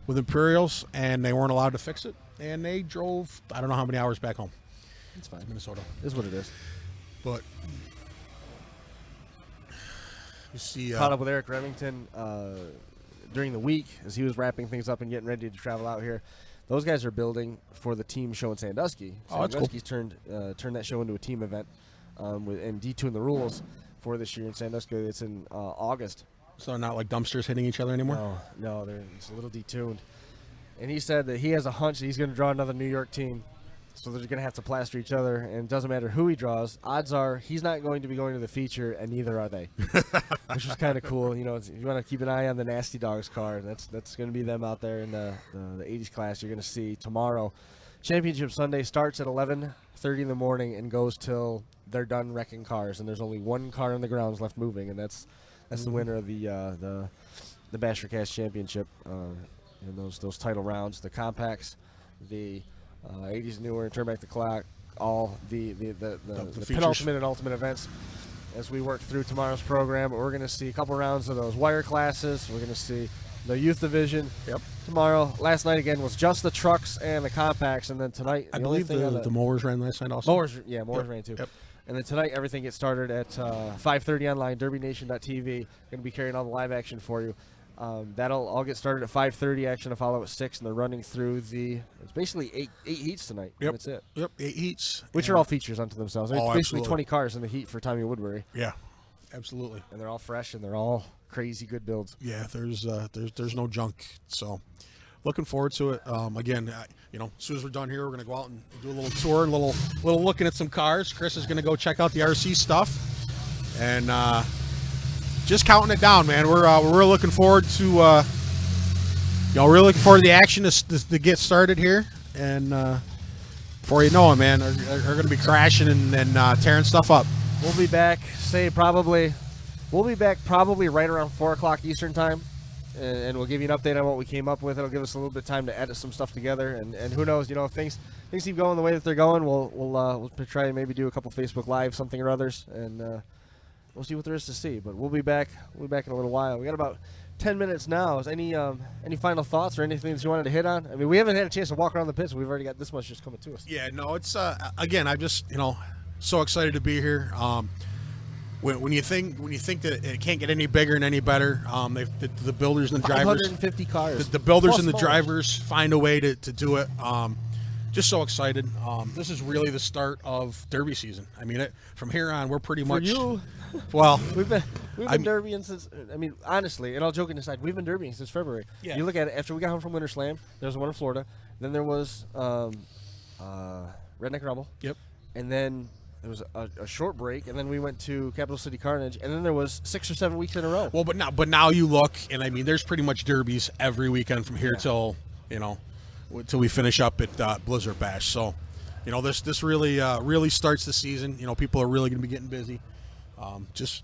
Imperials, and they weren't allowed to fix it, and they drove I don't know how many hours back home. It's fine. Minnesota. It is what it is. But you see, Caught up with Eric Remington during the week as he was wrapping things up and getting ready to travel out here. Those guys are building for the team show in Sandusky. Oh, that's cool. Sandusky's turned that show into a team event and detuned the rules for this year in Sandusky. It's in August. So they're not like dumpsters hitting each other anymore? No, it's a little detuned. And he said that he has a hunch that he's going to draw another New York team. So they're going to have to plaster each other, and it doesn't matter who he draws. Odds are he's not going to be going to the feature, and neither are they, which was kind of cool. You want to keep an eye on the Nasty Dogs car. That's going to be them out there in the 80s class. You're going to see tomorrow. Championship Sunday starts at 11:30 in the morning and goes till they're done wrecking cars, and there's only one car on the grounds left moving, and that's the winner of the Bash for Cash Championship in those title rounds. The compacts, the 80s newer, Turn Back the Clock, all the penultimate and ultimate events. As we work through tomorrow's program, we're going to see a couple rounds of those wire classes. We're going to see the youth division. Yep. Tomorrow, last night again was just the trucks and the compacts, and then tonight I believe the mowers ran last night also. Mowers ran too. Yep. And then tonight, everything gets started at 5:30 online, DerbyNation.tv. Going to be carrying all the live action for you. That'll all get started at 5:30. Action to follow at 6, and they're running through it's basically eight heats tonight. Yep. That's it. Yep, 8 heats. Which are all features unto themselves. There's basically absolutely. 20 cars in the heat for Tommy Woodbury. Yeah, absolutely. And they're all fresh, and they're all crazy good builds. Yeah, there's no junk. So looking forward to it. Again, as soon as we're done here, we're going to go out and do a little tour, a little looking at some cars. Chris is going to go check out the RC stuff. And just counting it down, man. We're really looking forward to really looking forward to the action to get started here. And before you know it, man, they're going to be crashing and tearing stuff up. We'll be back. We'll be back probably right around 4 o'clock Eastern time, and we'll give you an update on what we came up with. It'll give us a little bit of time to edit some stuff together, and who knows, if things keep going the way that they're going, we'll try and maybe do a couple Facebook Live something or others, and we'll see what there is to see. But we'll be back. We'll be back in a little while. We got about 10 minutes now. Is any final thoughts or anything that you wanted to hit on? I mean, we haven't had a chance to walk around the pits. We've already got this much just coming to us. Yeah, no, it's again, I'm just so excited to be here. When you think that it can't get any bigger and any better, the builders and the drivers, 550 cars. The builders Plus and the more. drivers find a way to do it. Just so excited. This is really the start of Derby season. I mean, from here on, we're pretty much. You. Well, we've been derbying since. I mean, honestly, and all joking aside, we've been derbying since February. Yeah. You look at it after we got home from Winter Slam. There was one in Florida. Then there was Redneck Rumble. Yep. And then there was a short break, and then we went to Capital City Carnage, and then there was 6 or 7 weeks in a row. Well, but now you look, and I mean, there's pretty much derbies every weekend from here till till we finish up at Blizzard Bash. So, this really starts the season. People are really going to be getting busy. Just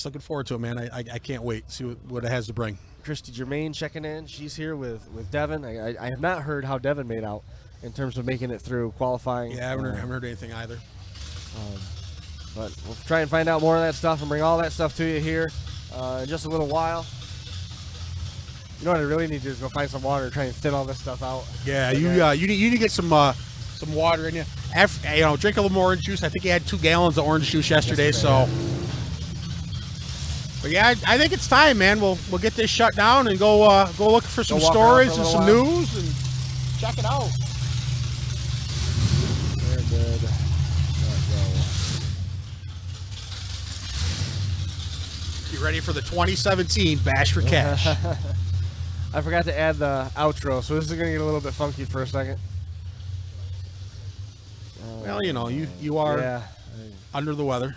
looking forward to it, man. I can't wait to see what it has to bring. Christy Germain checking in. She's here with Devin. I have not heard how Devin made out in terms of making it through qualifying. Yeah, I haven't heard anything either. But we'll try and find out more of that stuff and bring all that stuff to you here in just a little while. You know what I really need to do is go find some water and try and thin all this stuff out. Yeah, you need to get some water in you. Drink a little more orange juice. I think you had 2 gallons of orange juice yesterday. So, but yeah, I think it's time, man. We'll get this shut down and go look for some stories and some news and check it out. Very good. You ready for the 2017 Bash for Cash? I forgot to add the outro, so this is going to get a little bit funky for a second. Well, you are under the weather.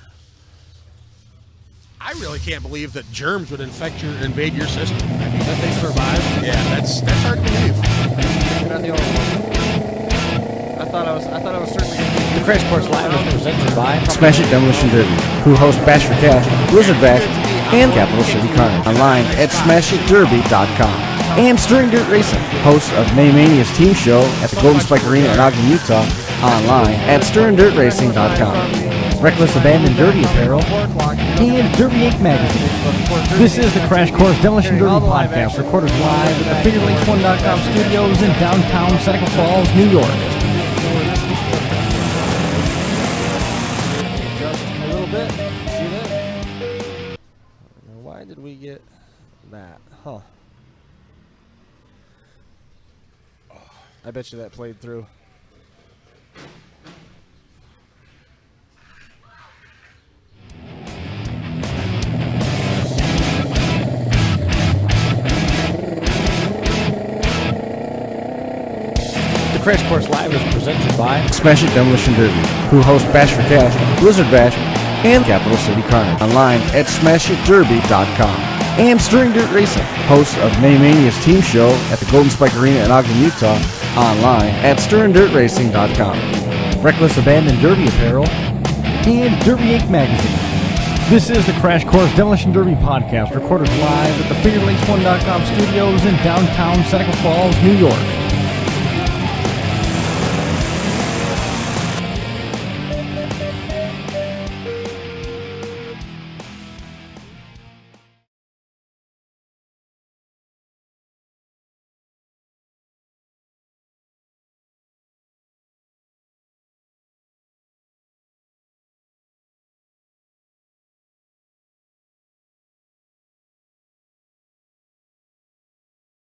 I really can't believe that germs would invade your system. I mean, That they survived. yeah, that's hard to believe. You're not the only one. I thought I was certainly going to The Crash Course Live is presented by Smash It Demolition Derby, who host Bash for Cash, Blizzard Bash, and Capital City Carnage. Online at SmashItDerby.com. And Stirring Dirt Racing, host of Maymania's team show at the Golden Spike Arena in Ogden, Utah. Online at StirringDirtRacing.com. Reckless Abandoned Derby Apparel, and Derby Inc. Magazine. This is the Crash Course Demolition Derby podcast, recorded live at the FingerLinks1.com studios in downtown Seneca Falls, New York. just a little bit. See that? Why did we get that? Huh. I bet you that played through. The Crash Course Live is presented by Smash It Demolition Derby, who host Bash for Cash, Blizzard Bash, and Capital City Carnage. Online at SmashItDerby.com. And Stirring Dirt Racing, host of Maymania's team show at the Golden Spike Arena in Ogden, Utah. Online at StirringDirtRacing.com. Reckless Abandoned Derby Apparel, and Derby Inc. Magazine. This is the Crash Course Demolition Derby podcast, recorded live at the FingerLinks1.com studios in downtown Seneca Falls, New York.